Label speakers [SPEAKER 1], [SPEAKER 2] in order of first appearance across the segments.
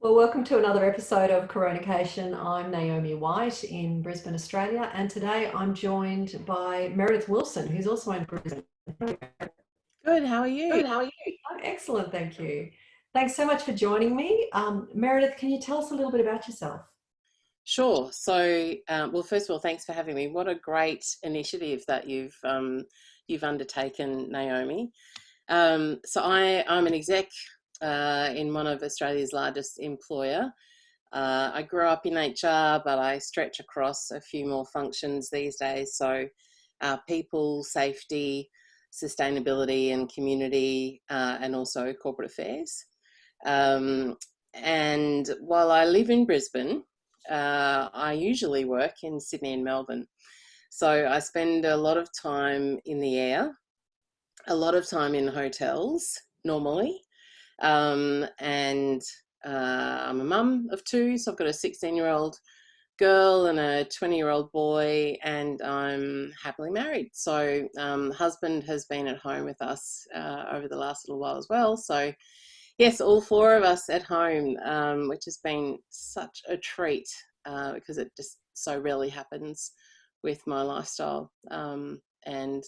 [SPEAKER 1] Well, welcome to another episode of Coronacation. I'm Naomi White in Brisbane, Australia, and today I'm joined by Meredith Wilson, who's also in Brisbane.
[SPEAKER 2] Good, how are you?
[SPEAKER 1] Good, how are you? I'm excellent, thank you. Thanks so much for joining me. Meredith, can you tell us a little bit about yourself?
[SPEAKER 2] Sure. Well, first of all, thanks for having me. What a great initiative that you've undertaken, Naomi. I'm an exec in one of Australia's largest employer. I grew up in HR, but I stretch across a few more functions these days. People, safety, sustainability, and community, and also corporate affairs. And while I live in Brisbane, I usually work in Sydney and Melbourne. So I spend a lot of time in the air, a lot of time in hotels normally. And I'm a mum of two, so I've got a 16-year-old girl and a 20-year-old boy, and I'm happily married. Husband has been at home with us over the last little while as well. So yes, all four of us at home, which has been such a treat because it just so rarely happens with my lifestyle and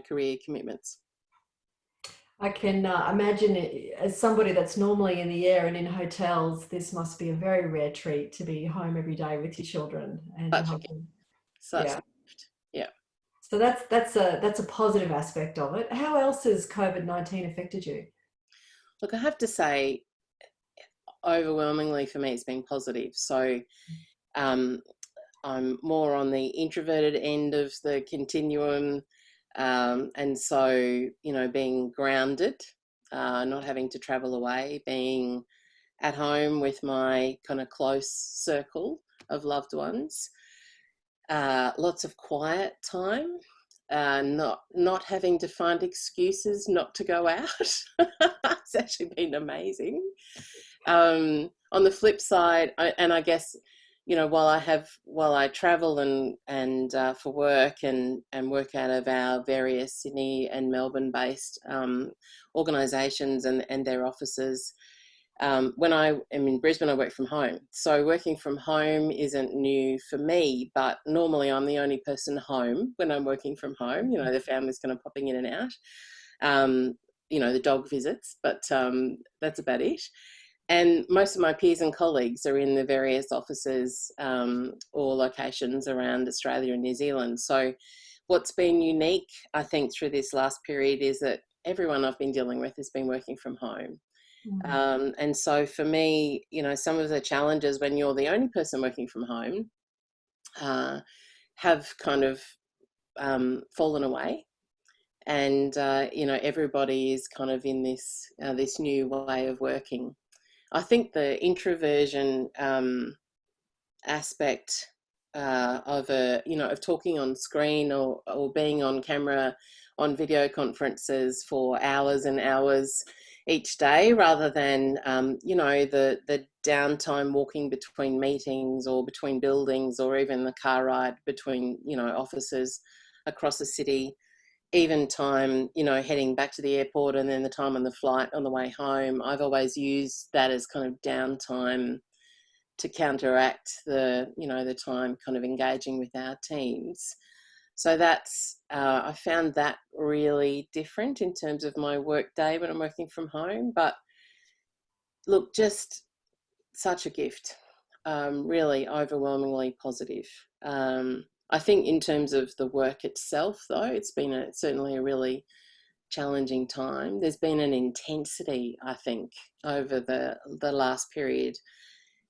[SPEAKER 2] career commitments.
[SPEAKER 1] I can imagine it, as somebody that's normally in the air and in hotels, this must be a very rare treat to be home every day with your children and your
[SPEAKER 2] Such a gift,
[SPEAKER 1] husband.
[SPEAKER 2] such
[SPEAKER 1] Yeah.
[SPEAKER 2] a gift. Yeah.
[SPEAKER 1] So that's a positive aspect of it. How else has COVID-19 affected you?
[SPEAKER 2] Look, I have to say, overwhelmingly for me, it's been positive. Um, I'm more on the introverted end of the continuum. Being grounded, not having to travel away, being at home with my kind of close circle of loved ones, lots of quiet time, not having to find excuses not to go out. It's actually been amazing. On the flip side, I guess while I travel and for work and work out of our various Sydney and Melbourne based organisations and their offices. When I am in Brisbane, I work from home. So working from home isn't new for me, but normally I'm the only person home when I'm working from home. The family's kind of popping in and out. The dog visits, but that's about it. And most of my peers and colleagues are in the various offices or locations around Australia and New Zealand. So what's been unique, I think, through this last period is that everyone I've been dealing with has been working from home. And so for me, some of the challenges when you're the only person working from home have kind of fallen away. And, everybody is kind of in this new way of working. I think the introversion aspect of talking on screen or being on camera on video conferences for hours and hours each day, rather than the downtime walking between meetings or between buildings, or even the car ride between offices across the city. Even time, heading back to the airport and then the time on the flight on the way home, I've always used that as kind of downtime to counteract the time kind of engaging with our teams. So I found that really different in terms of my work day when I'm working from home. But look, just such a gift, really overwhelmingly positive. I think in terms of the work itself, though, it's been certainly a really challenging time. There's been an intensity, I think, over the last period,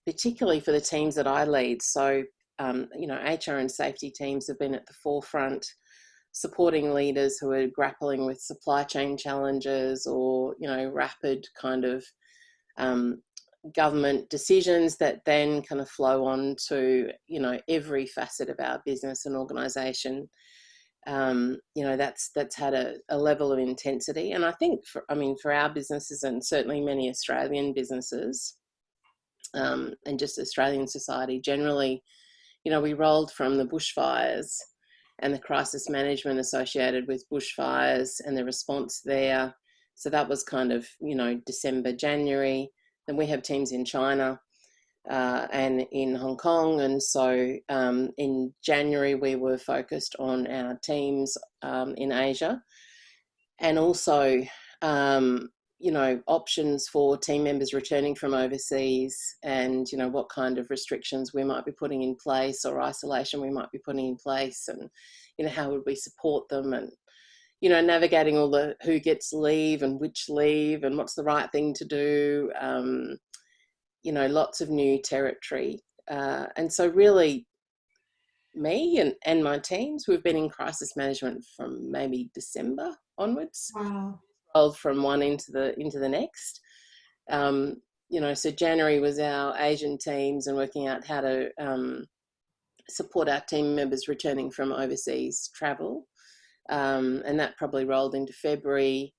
[SPEAKER 2] particularly for the teams that I lead. So, HR and safety teams have been at the forefront, supporting leaders who are grappling with supply chain challenges or, rapid kind of government decisions that then kind of flow on to every facet of our business and organisation. That's had a level of intensity, and I think for our businesses and certainly many Australian businesses and just Australian society generally, we rolled from the bushfires and the crisis management associated with bushfires and the response there. So that was kind of December, January. Then we have teams in China and in Hong Kong. And so in January, we were focused on our teams in Asia, and also, options for team members returning from overseas, and, what kind of restrictions we might be putting in place or isolation we might be putting in place, and, how would we support them, and, navigating all the who gets leave and which leave and what's the right thing to do. Lots of new territory. And so really me and my teams, we've been in crisis management from maybe December onwards.
[SPEAKER 1] Wow.
[SPEAKER 2] Rolled from one into the next. So January was our Asian teams and working out how to support our team members returning from overseas travel. And that probably rolled into February.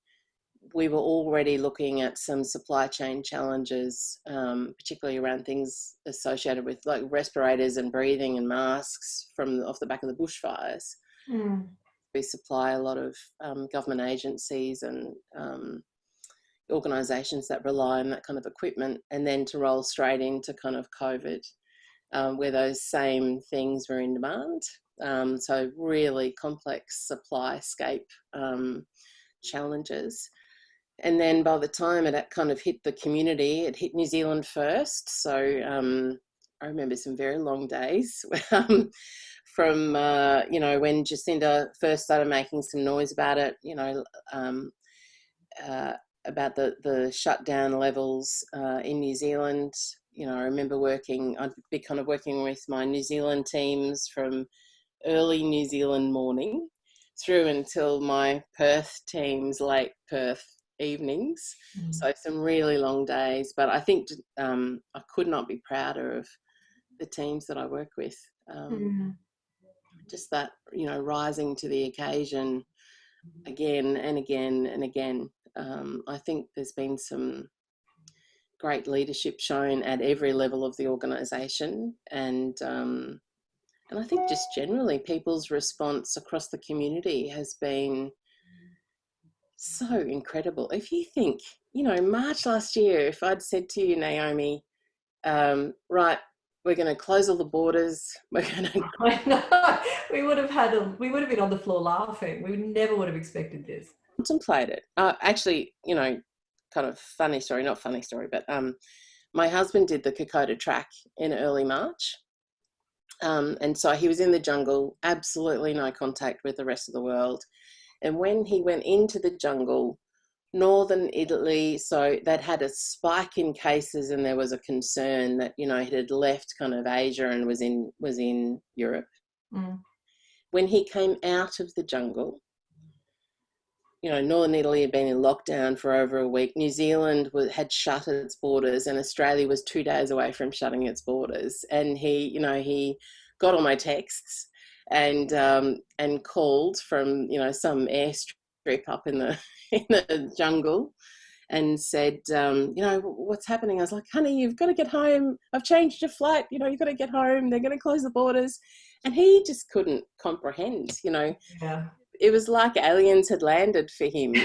[SPEAKER 2] We were already looking at some supply chain challenges, particularly around things associated with like respirators and breathing and masks off the back of the bushfires. We supply a lot of government agencies and organisations that rely on that kind of equipment, and then to roll straight into kind of COVID, where those same things were in demand. So really complex supply scape challenges. And then by the time it kind of hit the community, it hit New Zealand first. So I remember some very long days from, when Jacinda first started making some noise about it, about the shutdown levels in New Zealand. I remember I'd be kind of working with my New Zealand teams from early New Zealand morning through until my Perth teams late Perth evenings. So some really long days, but I think I could not be prouder of the teams that I work with. Just that, rising to the occasion again and again and again. I think there's been some great leadership shown at every level of the organisation, and I think just generally people's response across the community has been so incredible. If you think, March last year, if I'd said to you, Naomi, right, we're going to close all the borders, we're going to...
[SPEAKER 1] I know. We would have been on the floor laughing. We never would have expected this.
[SPEAKER 2] Contemplated. Actually, kind of funny story, not funny story, but my husband did the Kokoda track in early March. And so he was in the jungle, absolutely no contact with the rest of the world. And when he went into the jungle, northern Italy, so that had a spike in cases, and there was a concern that, it had left kind of Asia and was in Europe. When he came out of the jungle, northern Italy had been in lockdown for over a week. New Zealand had shut its borders, and Australia was 2 days away from shutting its borders. And he got all my texts and called from, some airstrip up in the jungle, and said, what's happening? I was like, honey, you've got to get home. I've changed your flight. You've got to get home. They're going to close the borders. And he just couldn't comprehend,
[SPEAKER 1] Yeah.
[SPEAKER 2] It was like aliens had landed for him.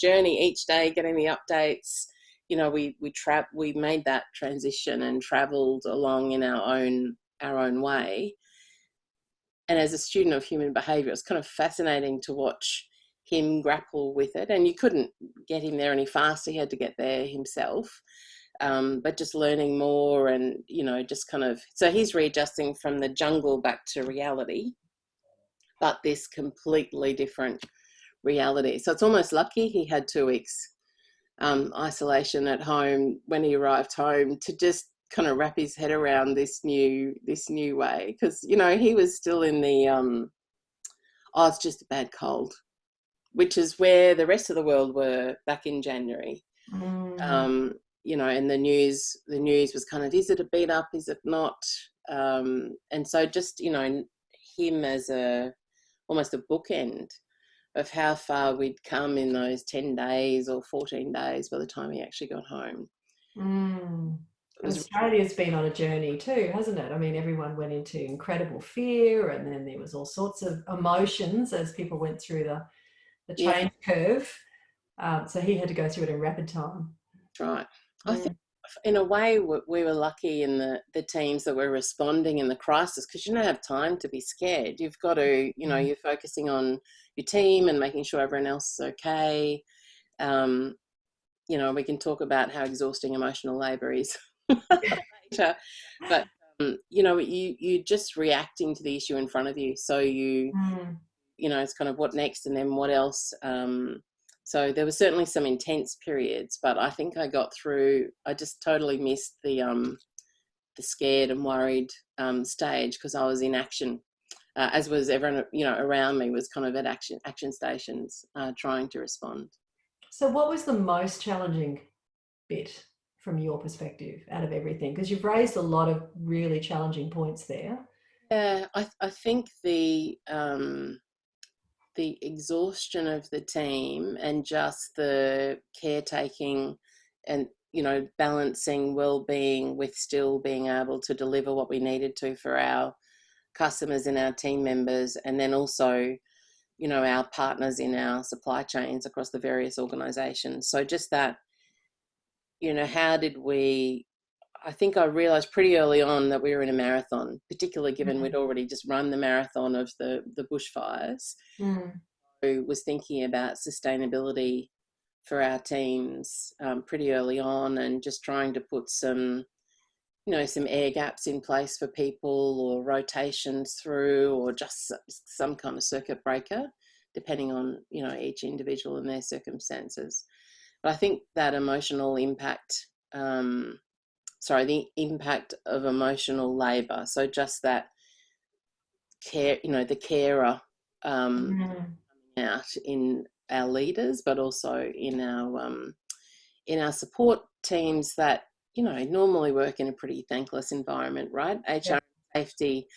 [SPEAKER 2] Journey each day, getting the updates. We made that transition and travelled along in our own way. And as a student of human behaviour, it's kind of fascinating to watch him grapple with it. And you couldn't get him there any faster; he had to get there himself. But just learning more, and just kind of, so he's readjusting from the jungle back to reality, but this completely different reality. So it's almost lucky he had 2 weeks isolation at home when he arrived home, to just kind of wrap his head around this new way, because he was still in the it's just a bad cold, which is where the rest of the world were back in January. And the news was kind of, is it a beat up, is it not? And so just him as almost a bookend of how far we'd come in those 10 days or 14 days by the time he actually got home.
[SPEAKER 1] Australia's been on a journey too, hasn't it? I mean, everyone went into incredible fear, and then there was all sorts of emotions as people went through the change curve. So he had to go through it in rapid time.
[SPEAKER 2] That's right. I in a way, we were lucky in the teams that were responding in the crisis, because you don't have time to be scared. You've got to, you're focusing on your team and making sure everyone else is okay. We can talk about how exhausting emotional labour is later, but you're just reacting to the issue in front of you. So it's kind of what next, and then what else. So there were certainly some intense periods, but I think I got through. I just totally missed the scared and worried stage, because I was in action, as was everyone around me was kind of at action stations, trying to respond.
[SPEAKER 1] So what was the most challenging bit from your perspective out of everything? Because you've raised a lot of really challenging points there.
[SPEAKER 2] Yeah, I think the exhaustion of the team, and just the caretaking and balancing well-being with still being able to deliver what we needed to for our customers and our team members, and then also our partners in our supply chains across the various organizations. So just that, how did we, I think I realized pretty early on that we were in a marathon, particularly given we'd already just run the marathon of the bushfires. I was thinking about sustainability for our teams pretty early on, and just trying to put some air gaps in place for people, or rotations through, or just some kind of circuit breaker, depending on, each individual and their circumstances. But I think that emotional impact, the impact of emotional labour. So just that care, the carer out in our leaders, but also in our support teams that normally work in a pretty thankless environment, right? HR safety,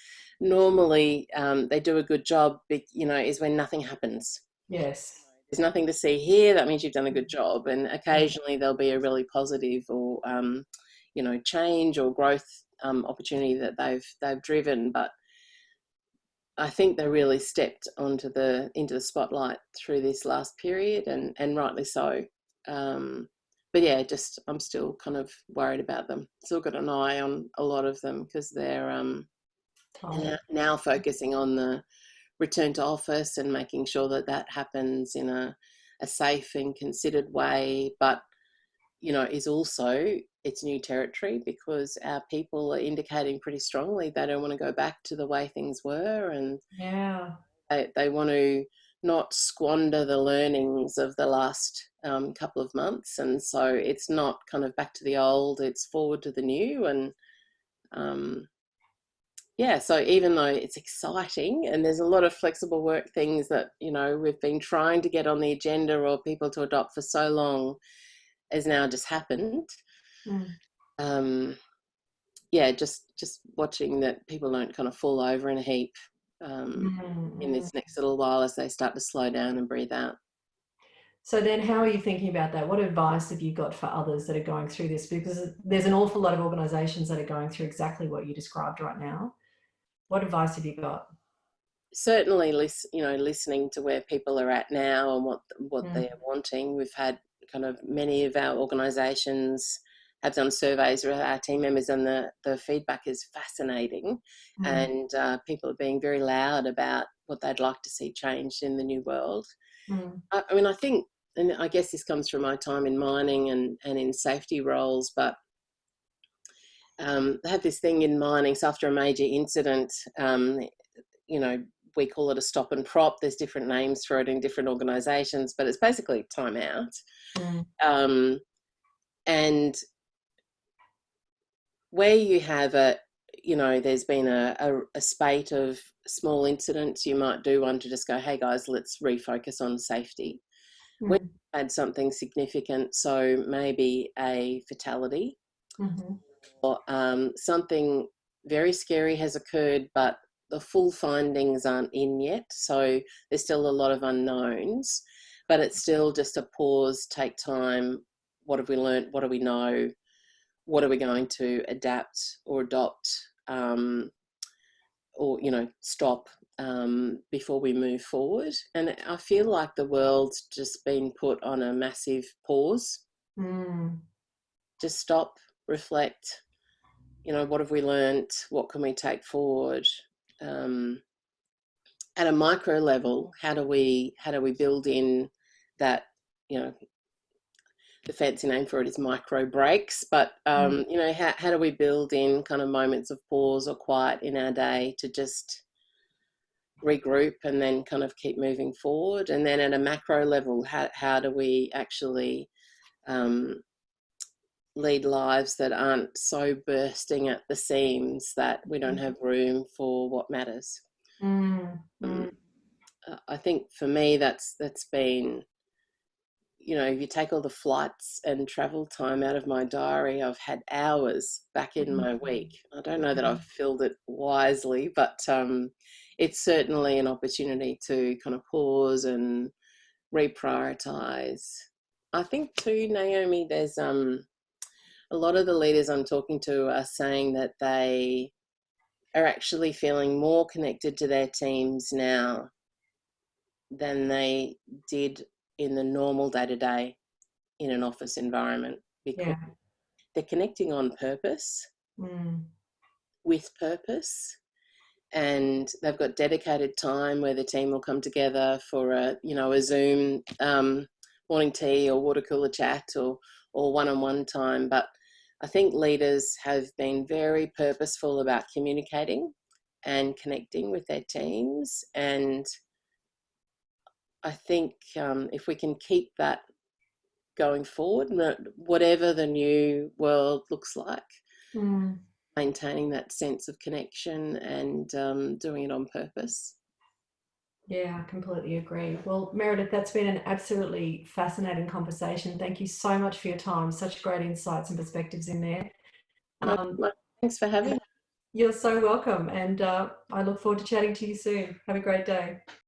[SPEAKER 2] normally they do a good job, is when nothing happens.
[SPEAKER 1] Yes.
[SPEAKER 2] There's nothing to see here. That means you've done a good job. And occasionally there'll be a really positive or, change or growth opportunity that they've driven. But I think they really stepped into the spotlight through this last period, and rightly so. But yeah, I'm still kind of worried about them. Still got an eye on a lot of them, because they're now focusing on the return to office and making sure that happens in a safe and considered way. But is also, it's new territory, because our people are indicating pretty strongly they don't want to go back to the way things were, and they want to not squander the learnings of the last couple of months. And so it's not kind of back to the old, it's forward to the new. And so even though it's exciting and there's a lot of flexible work things that we've been trying to get on the agenda or people to adopt for so long, has now just happened. Just watching that people don't kind of fall over in a heap in this next little while, as they start to slow down and breathe out.
[SPEAKER 1] So then how are you thinking about that? What advice have you got for others that are going through this? Because there's an awful lot of organisations that are going through exactly what you described right now. What advice have you got?
[SPEAKER 2] Certainly, listening to where people are at now and what they're wanting. We've had kind of many of our organisations have done surveys with our team members, and the feedback is fascinating. And people are being very loud about what they'd like to see changed in the new world. I mean, I think, and I guess this comes from my time in mining and in safety roles, but they have this thing in mining. So after a major incident, we call it a stop and prop. There's different names for it in different organisations, but it's basically time out. And where you have there's been a spate of small incidents, you might do one to just go, hey guys, let's refocus on safety. When you had something significant, so maybe a fatality or something very scary has occurred, but the full findings aren't in yet. So there's still a lot of unknowns, but it's still just a pause, take time. What have we learned? What do we know? What are we going to adapt or adopt or stop before we move forward? And I feel like the world's just been put on a massive pause. Just stop, reflect, what have we learnt? What can we take forward? At a micro level, how do we build in that, the fancy name for it is micro breaks, but how do we build in kind of moments of pause or quiet in our day to just regroup and then kind of keep moving forward? And then at a macro level, how do we actually lead lives that aren't so bursting at the seams that we don't have room for what matters? I think for me that's been, if you take all the flights and travel time out of my diary, I've had hours back in my week. I don't know that I've filled it wisely, but it's certainly an opportunity to kind of pause and reprioritize. I think too, Naomi, there's a lot of the leaders I'm talking to are saying that they are actually feeling more connected to their teams now than they did in the normal day-to-day in an office environment, because they're connecting on purpose, with purpose, and they've got dedicated time where the team will come together for a Zoom morning tea or water cooler chat or one-on-one time. But I think leaders have been very purposeful about communicating and connecting with their teams, and I think if we can keep that going forward, whatever the new world looks like, maintaining that sense of connection and doing it on purpose.
[SPEAKER 1] Yeah, I completely agree. Well, Meredith, that's been an absolutely fascinating conversation. Thank you so much for your time. Such great insights and perspectives in there.
[SPEAKER 2] Thanks for having me.
[SPEAKER 1] You're so welcome. And I look forward to chatting to you soon. Have a great day.